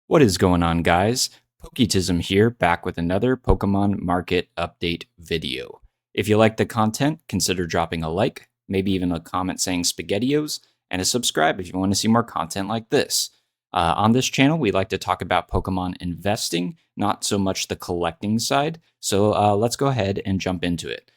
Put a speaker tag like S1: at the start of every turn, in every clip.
S1: What is going on, guys? Poketism here, back with another Pokemon Market Update video. If you like the content, consider dropping a like, maybe even a comment saying SpaghettiOs, and a subscribe if you want to see more content like this. On this channel, we like to talk about Pokemon investing, not so much the collecting side. So let's go ahead and jump into it.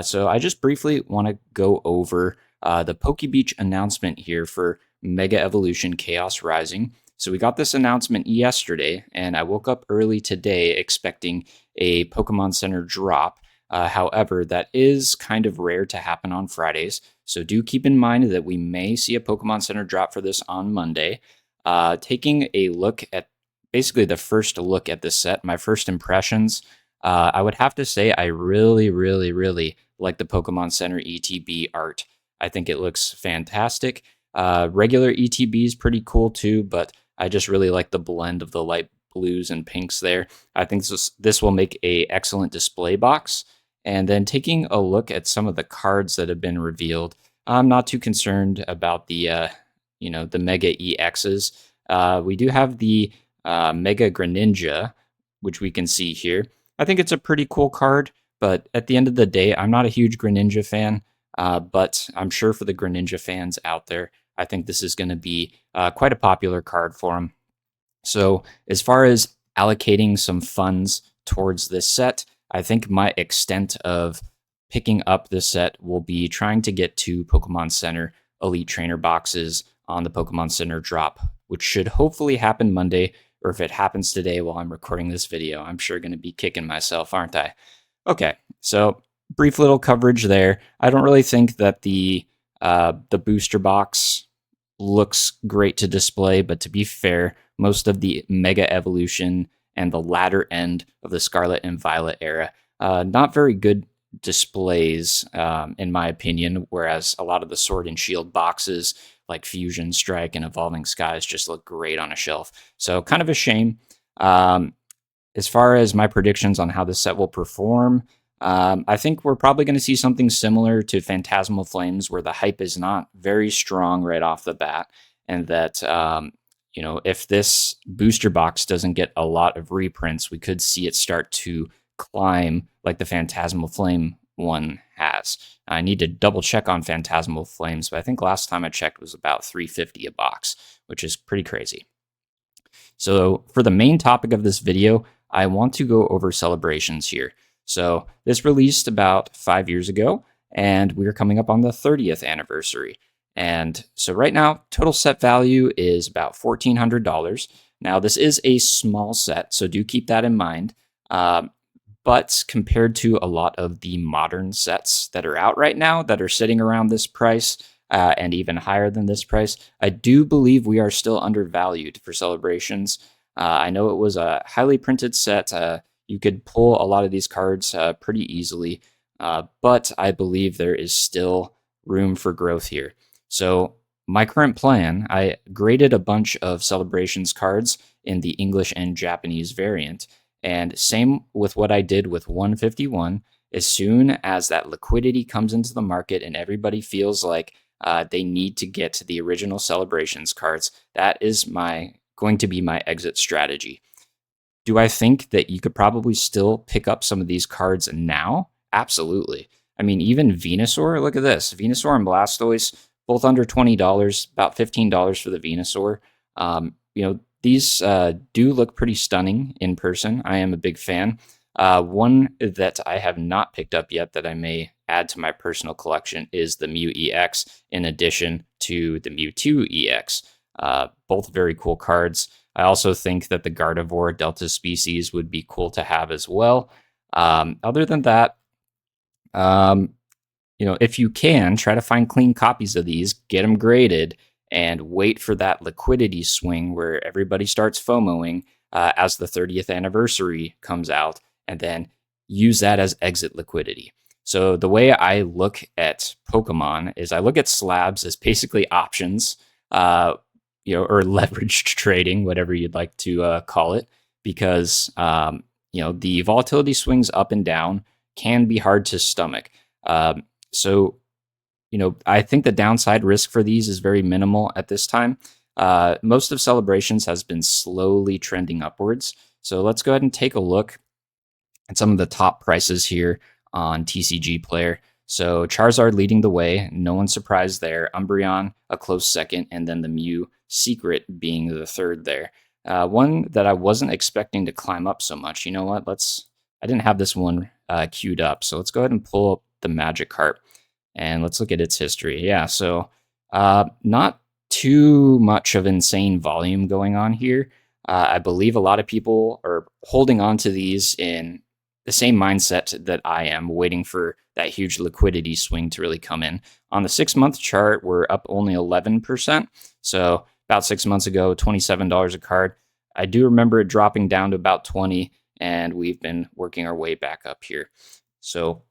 S1: So I just briefly want to go over the Pokebeach announcement here for Mega Evolution Chaos Rising. So we got this announcement yesterday, and I woke up early today expecting a Pokemon Center drop. However, that is kind of rare to happen on Fridays. So do keep in mind that we may see a Pokemon Center drop for this on Monday. Taking a look at basically the first look at this set, my first impressions, I would have to say I really like the Pokemon Center ETB art. I think it looks fantastic. Regular ETB is pretty cool too, but I just really like the blend of the light blues and pinks there. I think this will make a excellent display box. And then taking a look at some of the cards that have been revealed, I'm not too concerned about the the Mega EXs. We do have the Mega Greninja, which we can see here. I think it's a pretty cool card, but at the end of the day, I'm not a huge Greninja fan. But I'm sure for the Greninja fans out there, I think this is going to be quite a popular card for them. So as far as allocating some funds towards this set, I think my extent of picking up this set will be trying to get 2 Pokemon Center Elite Trainer boxes on the Pokemon Center drop, which should hopefully happen Monday, or if it happens today while I'm recording this video, I'm sure going to be kicking myself, aren't I? Okay, so brief little coverage there. I don't really think that the booster box looks great to display, but to be fair, most of the Mega Evolution and the latter end of the Scarlet and Violet era, not very good displays, in my opinion, whereas a lot of the Sword and Shield boxes like Fusion Strike and Evolving Skies just look great on a shelf. So kind of a shame. As far as my predictions on how this set will perform, I think we're probably going to see something similar to Phantasmal Flames, where the hype is not very strong right off the bat, and that if this booster box doesn't get a lot of reprints, we could see it start to climb like the Phantasmal Flame one has. I need to double check on Phantasmal Flames, but I think last time I checked was about $350 a box, which is pretty crazy. So for the main topic of this video, I want to go over celebrations here. So this released about 5 years ago, and we're coming up on the 30th anniversary. And so right now, total set value is about $1,400. Now, this is a small set, so do keep that in mind. But compared to a lot of the modern sets that are out right now that are sitting around this price, and even higher than this price, I do believe we are still undervalued for celebrations. I know it was a highly printed set. You could pull a lot of these cards pretty easily, but I believe there is still room for growth here. So my current plan, I graded a bunch of Celebrations cards in the English and Japanese variant, and same with what I did with 151. As soon as that liquidity comes into the market and everybody feels like they need to get to the original Celebrations cards, that is going to be my exit strategy. Do I think that you could probably still pick up some of these cards now? Absolutely. I mean, even Venusaur, look at this. Venusaur and Blastoise, both under $20, about $15 for the Venusaur. These do look pretty stunning in person. I am a big fan. One that I have not picked up yet that I may add to my personal collection is the Mew EX, in addition to the Mewtwo EX. Both very cool cards. I also think that the Gardevoir Delta species would be cool to have as well. Other than that, if you can, try to find clean copies of these, get them graded, and wait for that liquidity swing where everybody starts FOMOing as the 30th anniversary comes out, and then use that as exit liquidity. So the way I look at Pokemon is I look at slabs as basically options, or leveraged trading, whatever you'd like to call it, because the volatility swings up and down can be hard to stomach. So I think the downside risk for these is very minimal at this time. Most of Celebrations has been slowly trending upwards. So let's go ahead and take a look at some of the top prices here on TCG Player. So Charizard leading the way, no one's surprised there. Umbreon a close second, and then the Mew Secret being the third there. One that I wasn't expecting to climb up so much. You know what? I didn't have this one queued up, so let's go ahead and pull up the Magikarp and let's look at its history. Yeah, so not too much of insane volume going on here. I believe a lot of people are holding on to these in the same mindset that I am, waiting for that huge liquidity swing to really come in. On the 6-month chart, we're up only 11%. So about 6 months ago, $27 a card. I do remember it dropping down to about 20, and we've been working our way back up here. So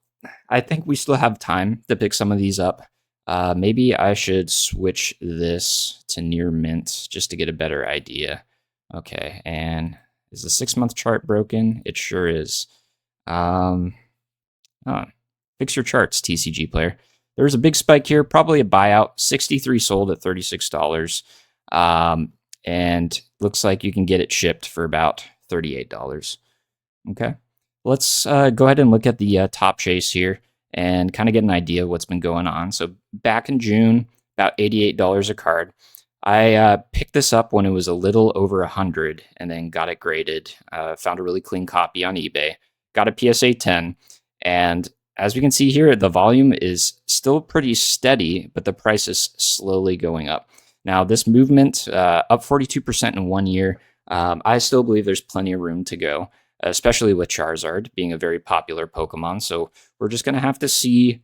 S1: I think we still have time to pick some of these up. Maybe I should switch this to near mint just to get a better idea. Okay, and is the 6-month chart broken? It sure is. Fix your charts, TCG Player. There's a big spike here, probably a buyout. 63 sold at $36. And looks like you can get it shipped for about $38. Okay, let's go ahead and look at the top chase here and kind of get an idea of what's been going on. So back in June, about $88 a card. I picked this up when it was a little over 100 and then got it graded. Found a really clean copy on eBay. Got a PSA 10. And as we can see here, the volume is still pretty steady, but the price is slowly going up. Now, this movement, up 42% in 1 year, I still believe there's plenty of room to go, especially with Charizard being a very popular Pokemon. So we're just going to have to see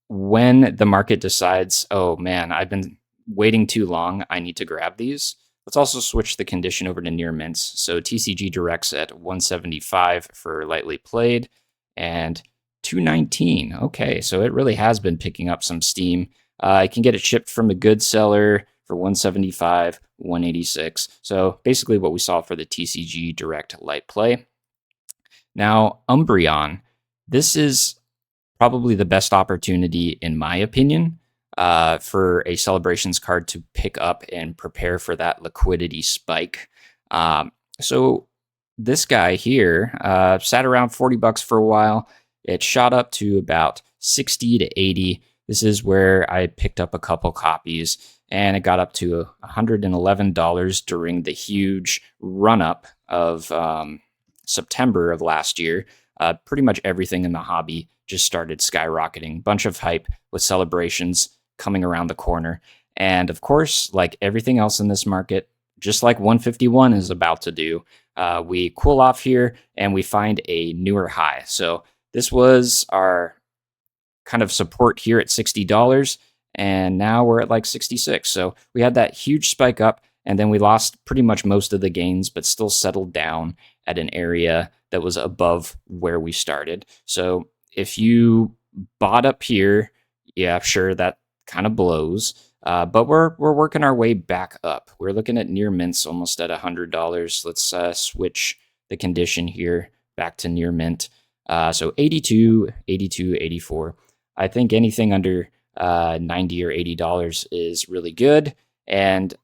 S1: when the market decides, oh man, I've been waiting too long, I need to grab these. Let's also switch the condition over to near mints. So TCG Directs at 175 for lightly played and 219. Okay, so it really has been picking up some steam. I can get it shipped from a good seller for 175, 186. So basically what we saw for the TCG Direct Light Play. Now, Umbreon, this is probably the best opportunity, in my opinion, for a Celebrations card to pick up and prepare for that liquidity spike. So this guy here sat around $40 for a while. It shot up to about 60 to 80. This is where I picked up a couple copies, and it got up to $111 during the huge run-up of September of last year. Pretty much everything in the hobby just started skyrocketing. Bunch of hype with Celebrations coming around the corner. And of course, like everything else in this market, just like 151 is about to do, we cool off here and we find a newer high. So this was our kind of support here at $60, and now we're at like 66. So we had that huge spike up, and then we lost pretty much most of the gains, but still settled down at an area that was above where we started. So if you bought up here, yeah, sure, that kind of blows. But we're working our way back up. We're looking at near mints almost at $100. Let's switch the condition here back to near mint. So 82, 82, 84. I think anything under $90 or $80 is really good. And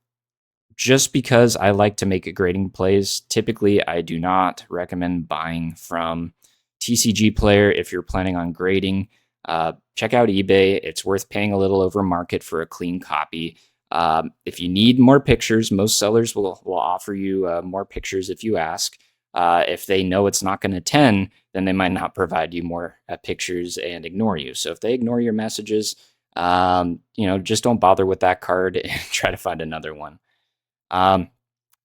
S1: just because I like to make grading plays, typically I do not recommend buying from TCG Player if you're planning on grading. Check out eBay. It's worth paying a little over market for a clean copy. If you need more pictures, most sellers will offer you more pictures if you ask. If they know it's not going to 10, then they might not provide you more pictures and ignore you. So if they ignore your messages, just don't bother with that card and try to find another one. And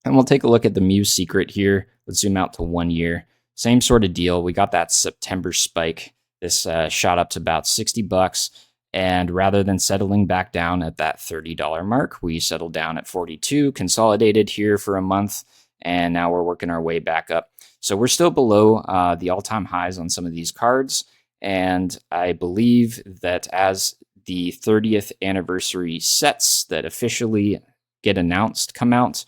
S1: we'll take a look at the Mew Secret here. Let's zoom out to 1 year. Same sort of deal. We got that September spike. This shot up to about $60. And rather than settling back down at that $30 mark, we settled down at 42, consolidated here for a month, and now we're working our way back up. So we're still below the all-time highs on some of these cards, and I believe that as the 30th anniversary sets that officially get announced come out,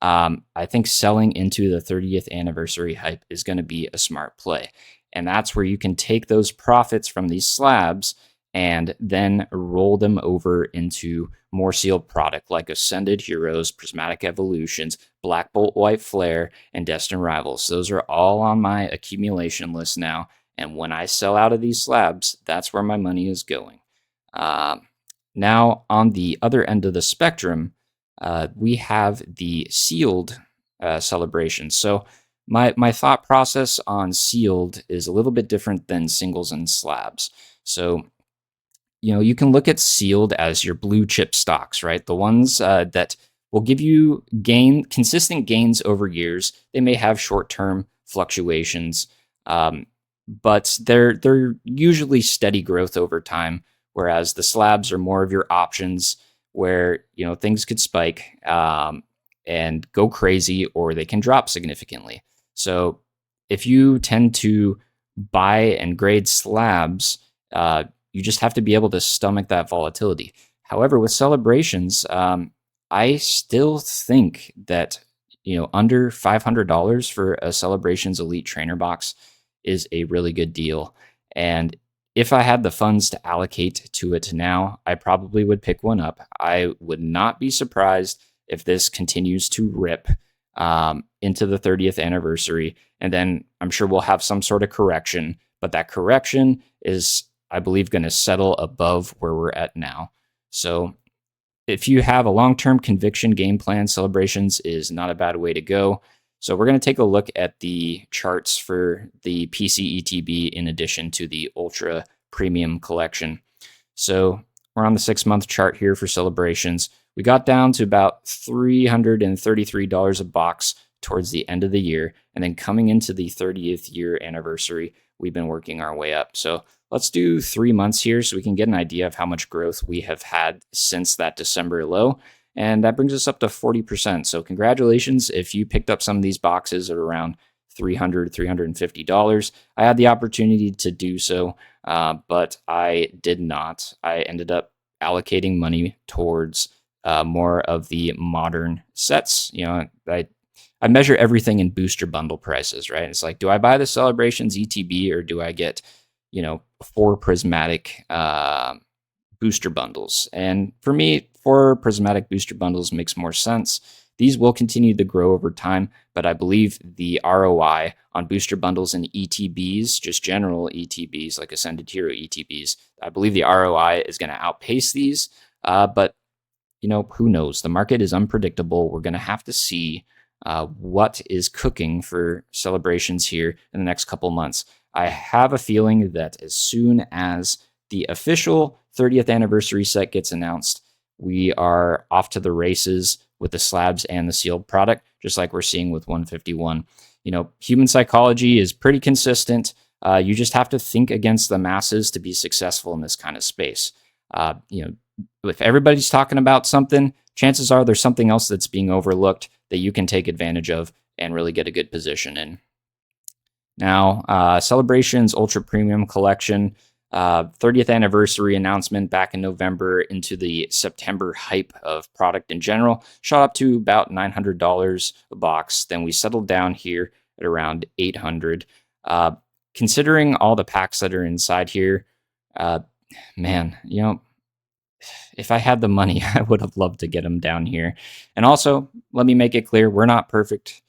S1: I think selling into the 30th anniversary hype is going to be a smart play. And that's where you can take those profits from these slabs and then roll them over into more sealed product like Ascended Heroes, Prismatic Evolutions, Black Bolt White Flare, and Destined Rivals. Those are all on my accumulation list now. And when I sell out of these slabs, that's where my money is going. Now, on the other end of the spectrum, we have the sealed celebrations. So my thought process on sealed is a little bit different than singles and slabs. So, you can look at sealed as your blue chip stocks, right? The ones that will give you consistent gains over years. They may have short-term fluctuations, but they're usually steady growth over time. Whereas the slabs are more of your options, where things could spike and go crazy, or they can drop significantly. So if you tend to buy and grade slabs, you just have to be able to stomach that volatility. However, with celebrations, I still think that under $500 for a Celebrations Elite Trainer box is a really good deal. And if I had the funds to allocate to it now, I probably would pick one up. I would not be surprised if this continues to rip into the 30th anniversary. And then I'm sure we'll have some sort of correction, but that correction is, I believe, going to settle above where we're at now. So if you have a long-term conviction game plan, Celebrations is not a bad way to go. So we're going to take a look at the charts for the PC ETB in addition to the Ultra Premium Collection. So we're on the 6-month chart here for Celebrations. We got down to about $333 a box towards the end of the year. And then coming into the 30th year anniversary, we've been working our way up. So let's do 3 months here so we can get an idea of how much growth we have had since that December low. And that brings us up to 40%. So congratulations if you picked up some of these boxes at around $300, $350. I had the opportunity to do so, but I did not. I ended up allocating money towards more of the modern sets. I measure everything in booster bundle prices, right? It's like, do I buy the Celebrations ETB or do I get 4 prismatic booster bundles? And for me, 4 prismatic booster bundles makes more sense. These will continue to grow over time, but I believe the ROI on booster bundles and ETBs, just general ETBs like Ascended Hero ETBs, I believe the ROI is going to outpace these. But who knows? The market is unpredictable. We're going to have to see what is cooking for Celebrations here in the next couple months. I have a feeling that as soon as the official 30th anniversary set gets announced, we are off to the races with the slabs and the sealed product, just like we're seeing with 151. Human psychology is pretty consistent. You just have to think against the masses to be successful in this kind of space. If everybody's talking about something, chances are there's something else that's being overlooked that you can take advantage of and really get a good position in. Now, Celebrations Ultra Premium Collection, 30th anniversary announcement back in November into the September hype of product in general, shot up to about $900 a box. Then we settled down here at around $800. Considering all the packs that are inside here, man, if I had the money, I would have loved to get them down here. And also, let me make it clear, we're not perfect.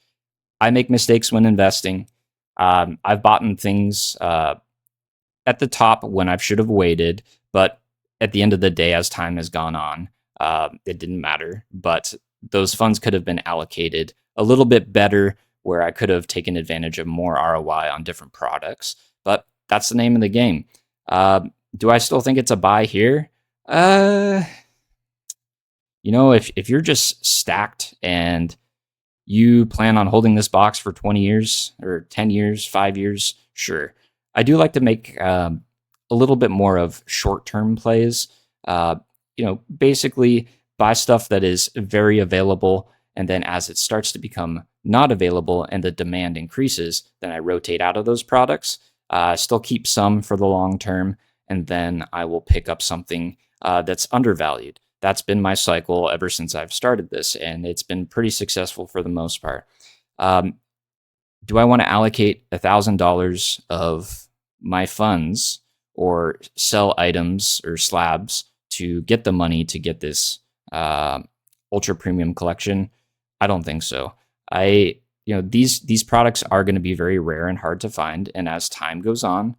S1: I make mistakes when investing. I've bought in things at the top when I should have waited, but at the end of the day, as time has gone on, it didn't matter. But those funds could have been allocated a little bit better, where I could have taken advantage of more ROI on different products. But that's the name of the game. Do I still think it's a buy here? If you're just stacked and you plan on holding this box for 20 years or 10 years, 5 years, sure. I do like to make a little bit more of short-term plays. Basically buy stuff that is very available, and then as it starts to become not available and the demand increases, then I rotate out of those products. Still keep some for the long term, and then I will pick up something that's undervalued. That's been my cycle ever since I've started this, and it's been pretty successful for the most part. Do I want to allocate $1,000 of my funds or sell items or slabs to get the money to get this ultra premium collection? I don't think so. These products are going to be very rare and hard to find, and as time goes on,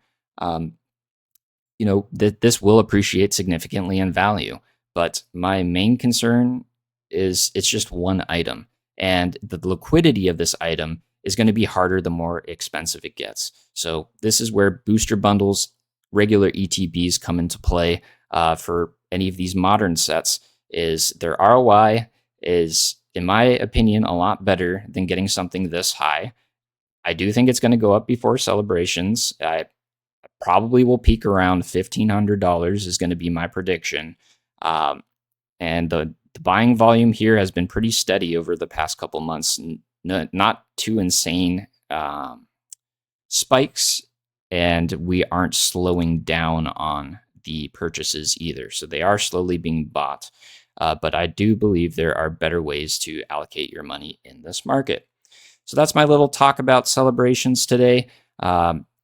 S1: this will appreciate significantly in value. But my main concern is it's just one item, and the liquidity of this item is going to be harder the more expensive it gets. So this is where booster bundles, regular ETBs come into play for any of these modern sets. Is their ROI is, in my opinion, a lot better than getting something this high. I do think it's going to go up before celebrations. I probably will peak around $1,500 is going to be my prediction. And the buying volume here has been pretty steady over the past couple months. Not too insane spikes, and we aren't slowing down on the purchases either. So they are slowly being bought. But I do believe there are better ways to allocate your money in this market. So that's my little talk about celebrations today.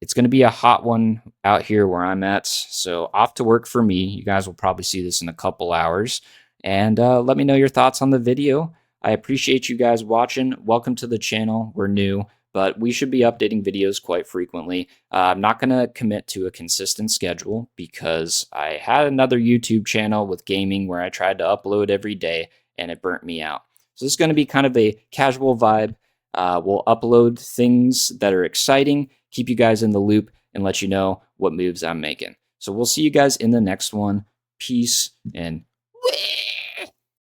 S1: It's going to be a hot one out here where I'm at. So off to work for me. You guys will probably see this in a couple hours. And let me know your thoughts on the video. I appreciate you guys watching. Welcome to the channel. We're new, but we should be updating videos quite frequently. I'm not going to commit to a consistent schedule because I had another YouTube channel with gaming where I tried to upload every day and it burnt me out. So this is going to be kind of a casual vibe. We'll upload things that are exciting, keep you guys in the loop, and let you know what moves I'm making. So we'll see you guys in the next one. Peace and